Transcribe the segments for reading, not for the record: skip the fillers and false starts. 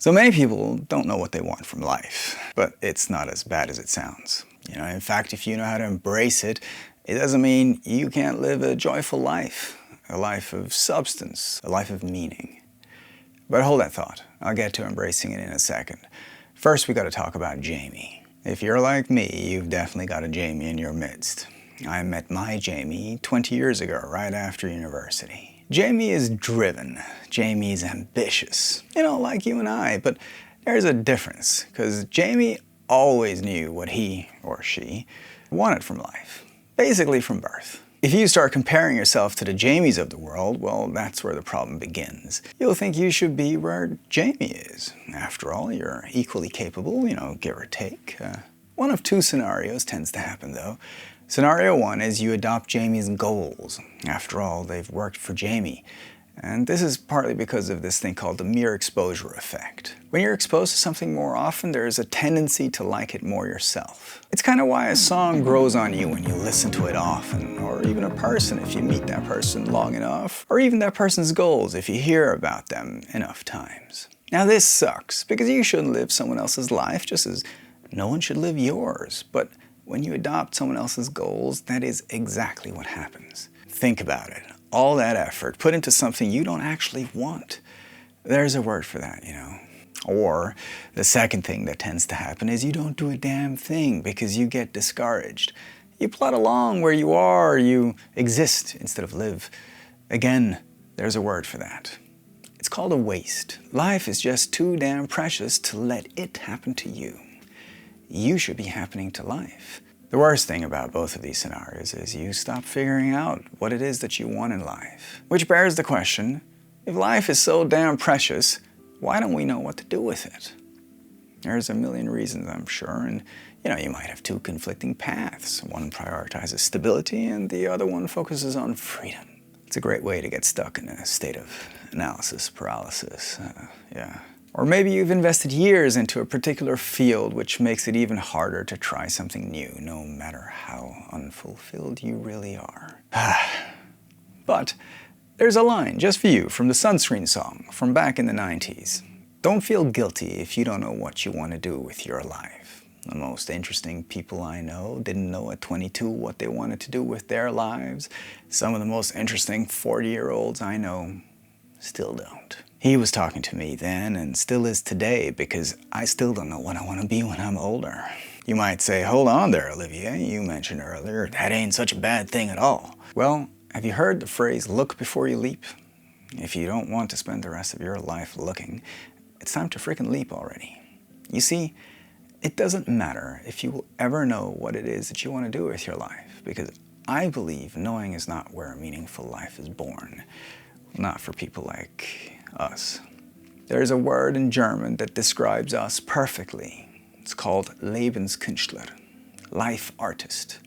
So many people don't know what they want from life, but it's not as bad as it sounds. In fact, if you know how to embrace it, it doesn't mean you can't live a joyful life, a life of substance, a life of meaning. But hold that thought. I'll get to embracing it in a second. First, we got to talk about Jamie. If you're like me, you've definitely got a Jamie in your midst. I met my Jamie 20 years ago, right after university. Jamie is driven. Jamie is ambitious. Like you and I, but there's a difference, because Jamie always knew what he or she wanted from life, basically from birth. If you start comparing yourself to the Jamies of the world, well, that's where the problem begins. You'll think you should be where Jamie is. After all, you're equally capable, give or take. One of two scenarios tends to happen, though. Scenario one is you adopt Jamie's goals. After all, they've worked for Jamie. And this is partly because of this thing called the mere exposure effect. When you're exposed to something more often, there's a tendency to like it more yourself. It's kind of why a song grows on you when you listen to it often, or even a person if you meet that person long enough, or even that person's goals if you hear about them enough times. Now this sucks, because you shouldn't live someone else's life just as no one should live yours. But when you adopt someone else's goals, that is exactly what happens. Think about it. All that effort put into something you don't actually want. There's a word for that, Or the second thing that tends to happen is you don't do a damn thing because you get discouraged. You plod along where you are, you exist instead of live. Again, there's a word for that. It's called a waste. Life is just too damn precious to let it happen to you. You should be happening to life. The worst thing about both of these scenarios is you stop figuring out what it is that you want in life. Which bears the question, if life is so damn precious, why don't we know what to do with it? There's a million reasons, I'm sure, and you might have two conflicting paths. One prioritizes stability and the other one focuses on freedom. It's a great way to get stuck in a state of analysis paralysis, Or maybe you've invested years into a particular field, which makes it even harder to try something new, no matter how unfulfilled you really are. But there's a line just for you from the Sunscreen song from back in the 90s. Don't feel guilty if you don't know what you want to do with your life. The most interesting people I know didn't know at 22 what they wanted to do with their lives. Some of the most interesting 40-year-olds I know still don't. He was talking to me then and still is today because I still don't know what I want to be when I'm older. You might say, hold on there, Olivia. You mentioned earlier that ain't such a bad thing at all. Well, have you heard the phrase, look before you leap? If you don't want to spend the rest of your life looking, it's time to freaking leap already. You see, it doesn't matter if you will ever know what it is that you want to do with your life, because I believe knowing is not where a meaningful life is born. Not for people like us. There's a word in German that describes us perfectly. It's called Lebenskünstler, life artist.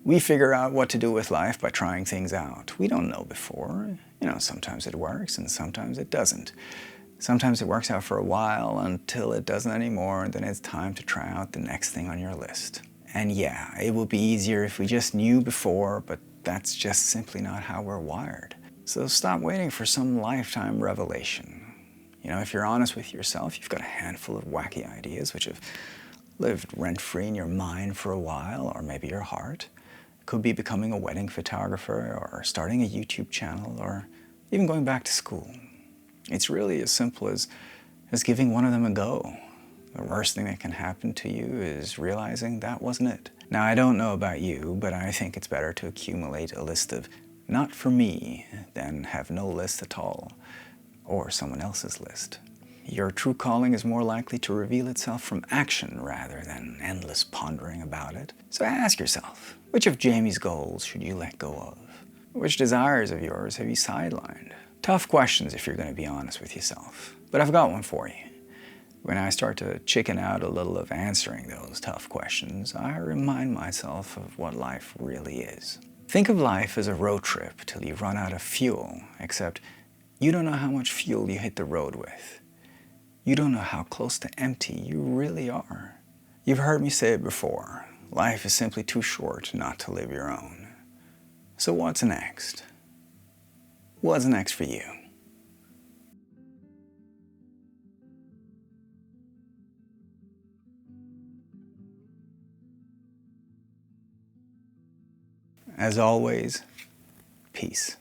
We figure out what to do with life by trying things out. We don't know before. Sometimes it works and sometimes it doesn't. Sometimes it works out for a while until it doesn't anymore, and then it's time to try out the next thing on your list. And yeah, it would be easier if we just knew before, but that's just simply not how we're wired. So stop waiting for some lifetime revelation. If you're honest with yourself, you've got a handful of wacky ideas which have lived rent-free in your mind for a while, or maybe your heart. It could be becoming a wedding photographer, or starting a YouTube channel, or even going back to school. It's really as simple as giving one of them a go. The worst thing that can happen to you is realizing that wasn't it. Now, I don't know about you, but I think it's better to accumulate a list of not for me, then have no list at all, or someone else's list. Your true calling is more likely to reveal itself from action rather than endless pondering about it. So ask yourself, which of Jamie's goals should you let go of? Which desires of yours have you sidelined? Tough questions if you're going to be honest with yourself. But I've got one for you. When I start to chicken out a little of answering those tough questions, I remind myself of what life really is. Think of life as a road trip till you run out of fuel, except you don't know how much fuel you hit the road with. You don't know how close to empty you really are. You've heard me say it before, life is simply too short not to live your own. So what's next? What's next for you? As always, peace.